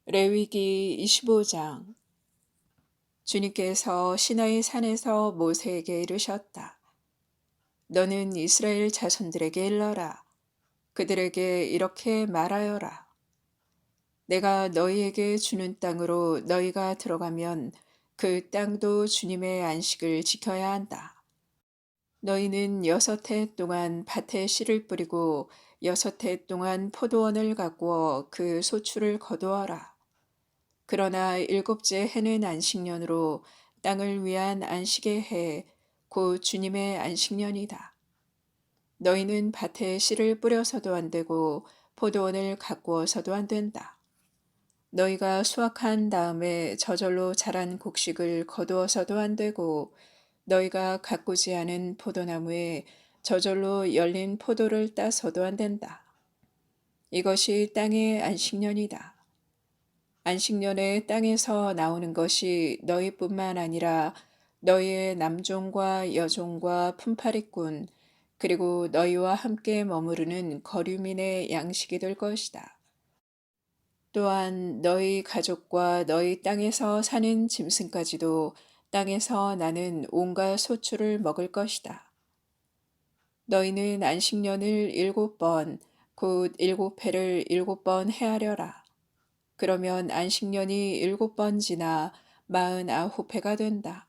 레위기 25장. 주님께서 시나이 산에서 모세에게 이르셨다. 너는 이스라엘 자손들에게 일러라. 그들에게 이렇게 말하여라. 내가 너희에게 주는 땅으로 너희가 들어가면 그 땅도 주님의 안식을 지켜야 한다. 너희는 6해 동안 밭에 씨를 뿌리고 6해 동안 포도원을 가꾸어 그 소출을 거두어라. 그러나 7째 해는 안식년으로 땅을 위한 안식의 해, 곧 주님의 안식년이다. 너희는 밭에 씨를 뿌려서도 안 되고 포도원을 가꾸어서도 안 된다. 너희가 수확한 다음에 저절로 자란 곡식을 거두어서도 안 되고 너희가 가꾸지 않은 포도나무에 저절로 열린 포도를 따서도 안 된다. 이것이 땅의 안식년이다. 안식년에 땅에서 나오는 것이 너희뿐만 아니라 너희의 남종과 여종과 품팔이꾼 그리고 너희와 함께 머무르는 거류민의 양식이 될 것이다. 또한 너희 가족과 너희 땅에서 사는 짐승까지도 땅에서 나는 온갖 소출을 먹을 것이다. 너희는 안식년을 7번, 곧 7회를 7번 헤아려라. 그러면 안식년이 7번 지나 49회가 된다.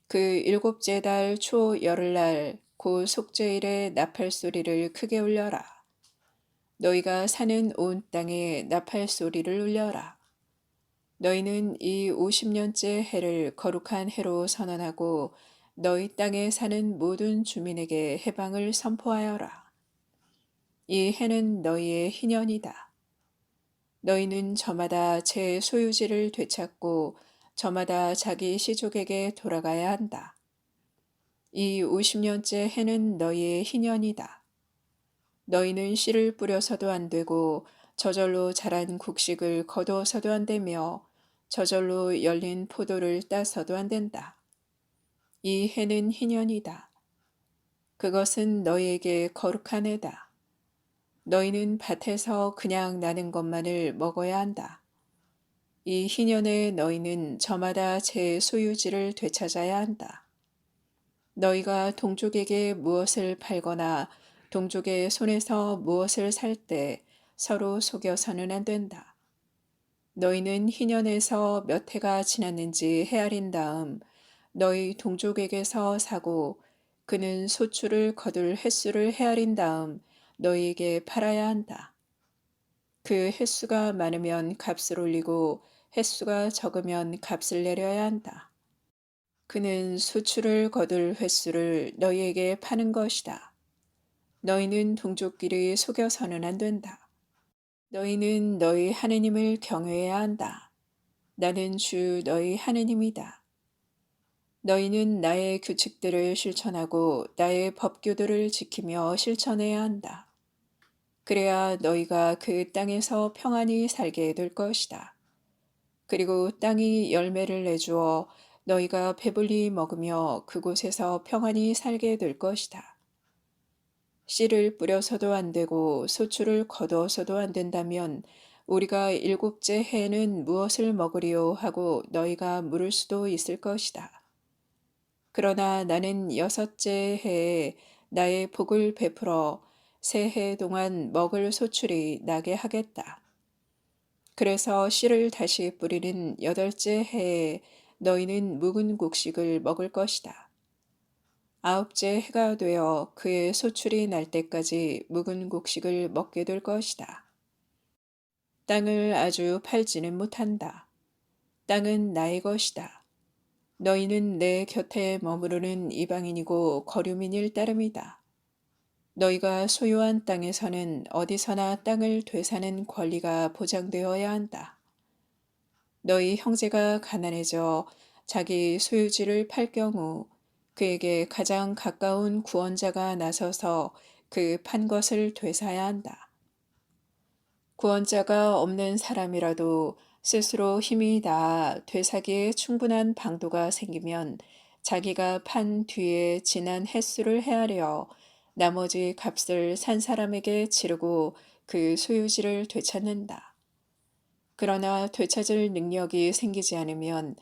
그 7째 달 초 열흘날 곧 속죄일에 나팔 소리를 크게 울려라. 너희가 사는 온 땅에 나팔 소리를 울려라. 너희는 이 50년째 해를 거룩한 해로 선언하고 너희 땅에 사는 모든 주민에게 해방을 선포하여라. 이 해는 너희의 희년이다. 너희는 저마다 제 소유지를 되찾고 저마다 자기 시족에게 돌아가야 한다. 이 50년째 해는 너희의 희년이다. 너희는 씨를 뿌려서도 안 되고 저절로 자란 곡식을 거두어서도 안 되며 저절로 열린 포도를 따서도 안 된다. 이 해는 희년이다. 그것은 너희에게 거룩한 해다. 너희는 밭에서 그냥 나는 것만을 먹어야 한다. 이 희년에 너희는 저마다 제 소유지를 되찾아야 한다. 너희가 동족에게 무엇을 팔거나 동족의 손에서 무엇을 살 때 서로 속여서는 안 된다. 너희는 희년에서 몇 해가 지났는지 헤아린 다음 너희 동족에게서 사고 그는 소출을 거둘 횟수를 헤아린 다음 너희에게 팔아야 한다. 그 횟수가 많으면 값을 올리고 횟수가 적으면 값을 내려야 한다. 그는 수출을 거둘 횟수를 너희에게 파는 것이다. 너희는 동족끼리 속여서는 안 된다. 너희는 너희 하느님을 경외해야 한다. 나는 주 너희 하느님이다. 너희는 나의 규칙들을 실천하고 나의 법규들을 지키며 실천해야 한다. 그래야 너희가 그 땅에서 평안히 살게 될 것이다. 그리고 땅이 열매를 내주어 너희가 배불리 먹으며 그곳에서 평안히 살게 될 것이다. 씨를 뿌려서도 안 되고 소출을 거두어서도 안 된다면 우리가 7째 해에는 무엇을 먹으리요 하고 너희가 물을 수도 있을 것이다. 그러나 나는 6째 해에 나의 복을 베풀어 새 해 동안 먹을 소출이 나게 하겠다. 그래서 씨를 다시 뿌리는 8째 해에 너희는 묵은 곡식을 먹을 것이다. 9째 해가 되어 그의 소출이 날 때까지 묵은 곡식을 먹게 될 것이다. 땅을 아주 팔지는 못한다. 땅은 나의 것이다. 너희는 내 곁에 머무르는 이방인이고 거류민일 따름이다. 너희가 소유한 땅에서는 어디서나 땅을 되사는 권리가 보장되어야 한다. 너희 형제가 가난해져 자기 소유지를 팔 경우 그에게 가장 가까운 구원자가 나서서 그 판 것을 되사야 한다. 구원자가 없는 사람이라도 스스로 힘이 닿아 되사기에 충분한 방도가 생기면 자기가 판 뒤에 지난 횟수를 헤아려 나머지 값을 산 사람에게 치르고 그 소유지를 되찾는다. 그러나 되찾을 능력이 생기지 않으면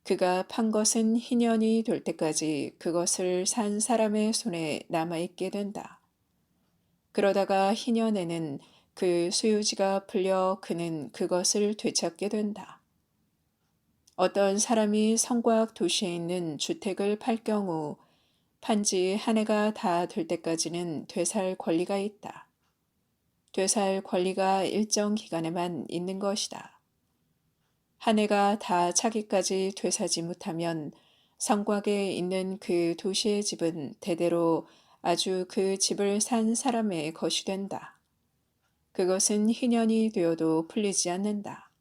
그가 판 것은 희년이 될 때까지 그것을 산 사람의 손에 남아있게 된다. 그러다가 희년에는 그 소유지가 풀려 그는 그것을 되찾게 된다. 어떤 사람이 성곽 도시에 있는 주택을 팔 경우 판지 한 해가 다 될 때까지는 되살 권리가 있다. 되살 권리가 일정 기간에만 있는 것이다. 한 해가 다 차기까지 되사지 못하면 성곽에 있는 그 도시의 집은 대대로 아주 그 집을 산 사람의 것이 된다. 그것은 희년이 되어도 풀리지 않는다.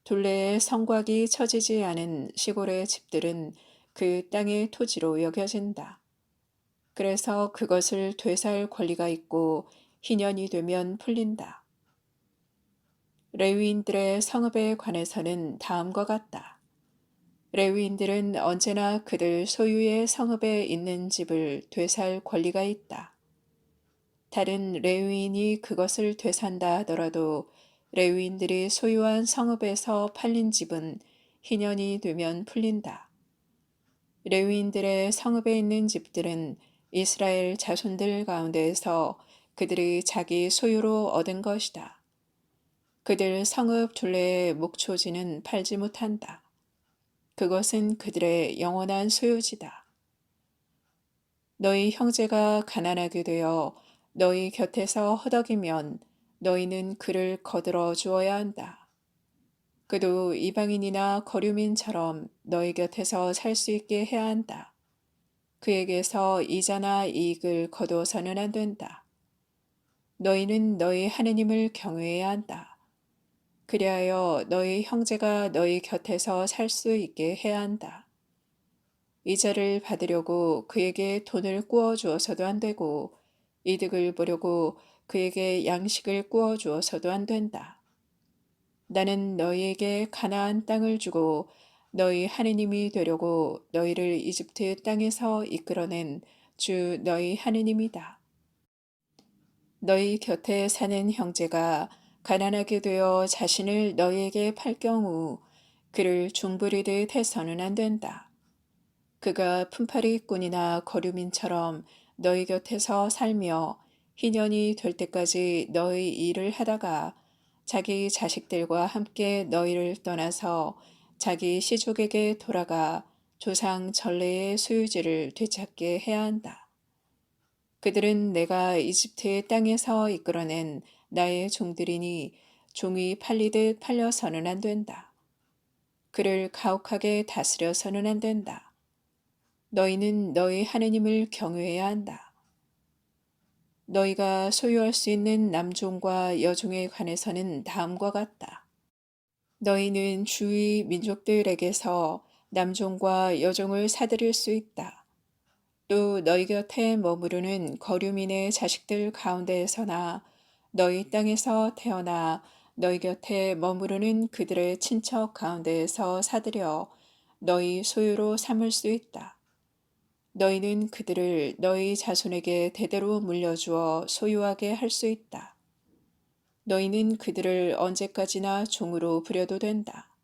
둘레에 성곽이 쳐지지 않은 시골의 집들은 그 땅의 토지로 여겨진다. 그래서 그것을 되살 권리가 있고 희년이 되면 풀린다. 레위인들의 성읍에 관해서는 다음과 같다. 레위인들은 언제나 그들 소유의 성읍에 있는 집을 되살 권리가 있다. 다른 레위인이 그것을 되산다 하더라도 레위인들이 소유한 성읍에서 팔린 집은 희년이 되면 풀린다. 레위인들의 성읍에 있는 집들은 이스라엘 자손들 가운데에서 그들이 자기 소유로 얻은 것이다. 그들 성읍 둘레의 목초지는 팔지 못한다. 그것은 그들의 영원한 소유지다. 너희 형제가 가난하게 되어 너희 곁에서 허덕이면 너희는 그를 거들어 주어야 한다. 그도 이방인이나 거류민처럼 너희 곁에서 살 수 있게 해야 한다. 그에게서 이자나 이익을 거두어서는 안 된다. 너희는 너희 하느님을 경외해야 한다. 그리하여 너희 형제가 너희 곁에서 살 수 있게 해야 한다. 이자를 받으려고 그에게 돈을 꾸어 주어서도 안 되고 이득을 보려고 그에게 양식을 꾸어 주어서도 안 된다. 나는 너희에게 가나안 땅을 주고 너희 하느님이 되려고 너희를 이집트 땅에서 이끌어낸 주 너희 하느님이다. 너희 곁에 사는 형제가 가난하게 되어 자신을 너희에게 팔 경우 그를 중부리듯 해서는 안 된다. 그가 품팔이꾼이나 거류민처럼 너희 곁에서 살며 희년이 될 때까지 너희 일을 하다가 자기 자식들과 함께 너희를 떠나서 자기 시족에게 돌아가 조상 전례의 소유지를 되찾게 해야 한다. 그들은 내가 이집트의 땅에서 이끌어낸 나의 종들이니 종이 팔리듯 팔려서는 안 된다. 그를 가혹하게 다스려서는 안 된다. 너희는 너희 하느님을 경외해야 한다. 너희가 소유할 수 있는 남종과 여종에 관해서는 다음과 같다. 너희는 주위 민족들에게서 남종과 여종을 사들일 수 있다. 또 너희 곁에 머무르는 거류민의 자식들 가운데에서나 너희 땅에서 태어나 너희 곁에 머무르는 그들의 친척 가운데에서 사들여 너희 소유로 삼을 수 있다. 너희는 그들을 너희 자손에게 대대로 물려주어 소유하게 할 수 있다. 너희는 그들을 언제까지나 종으로 부려도 된다.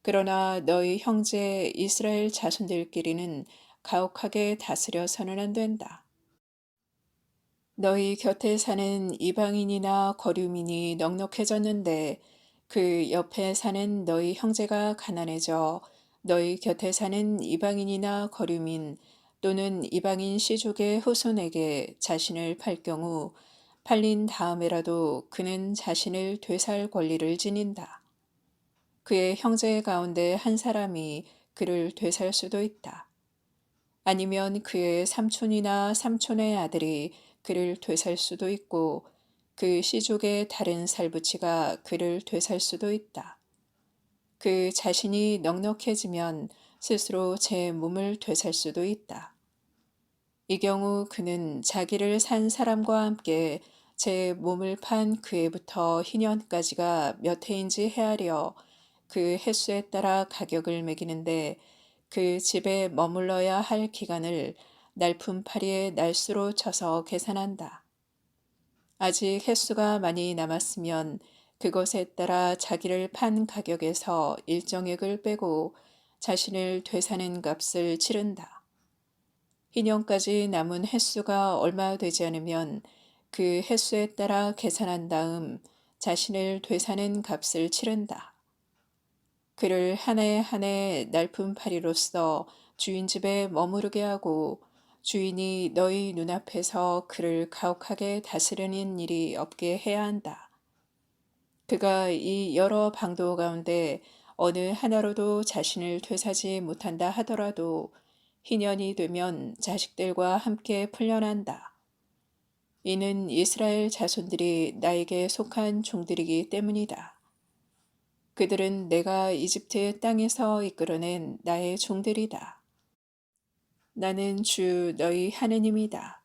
그러나 너희 형제 이스라엘 자손들끼리는 가혹하게 다스려서는 안 된다. 너희 곁에 사는 이방인이나 거류민이 넉넉해졌는데 그 옆에 사는 너희 형제가 가난해져 너희 곁에 사는 이방인이나 거류민 또는 이방인 시족의 후손에게 자신을 팔 경우 팔린 다음에라도 그는 자신을 되살 권리를 지닌다. 그의 형제 가운데 한 사람이 그를 되살 수도 있다. 아니면 그의 삼촌이나 삼촌의 아들이 그를 되살 수도 있고 그 시족의 다른 살부치가 그를 되살 수도 있다. 그 자신이 넉넉해지면 스스로 제 몸을 되살 수도 있다. 이 경우 그는 자기를 산 사람과 함께 제 몸을 판 그 해부터 희년까지가 몇 해인지 헤아려 그 횟수에 따라 가격을 매기는데 그 집에 머물러야 할 기간을 날품팔이의 날수로 쳐서 계산한다. 아직 횟수가 많이 남았으면 그것에 따라 자기를 판 가격에서 일정액을 빼고 자신을 되사는 값을 치른다. 희년까지 남은 횟수가 얼마 되지 않으면 그 횟수에 따라 계산한 다음 자신을 되사는 값을 치른다. 그를 한 해 한 해 날품팔이로써 주인 집에 머무르게 하고 주인이 너희 눈앞에서 그를 가혹하게 다스리는 일이 없게 해야 한다. 그가 이 여러 방도 가운데 어느 하나로도 자신을 되사지 못한다 하더라도 희년이 되면 자식들과 함께 풀려난다. 이는 이스라엘 자손들이 나에게 속한 종들이기 때문이다. 그들은 내가 이집트의 땅에서 이끌어낸 나의 종들이다. 나는 주 너희 하느님이다.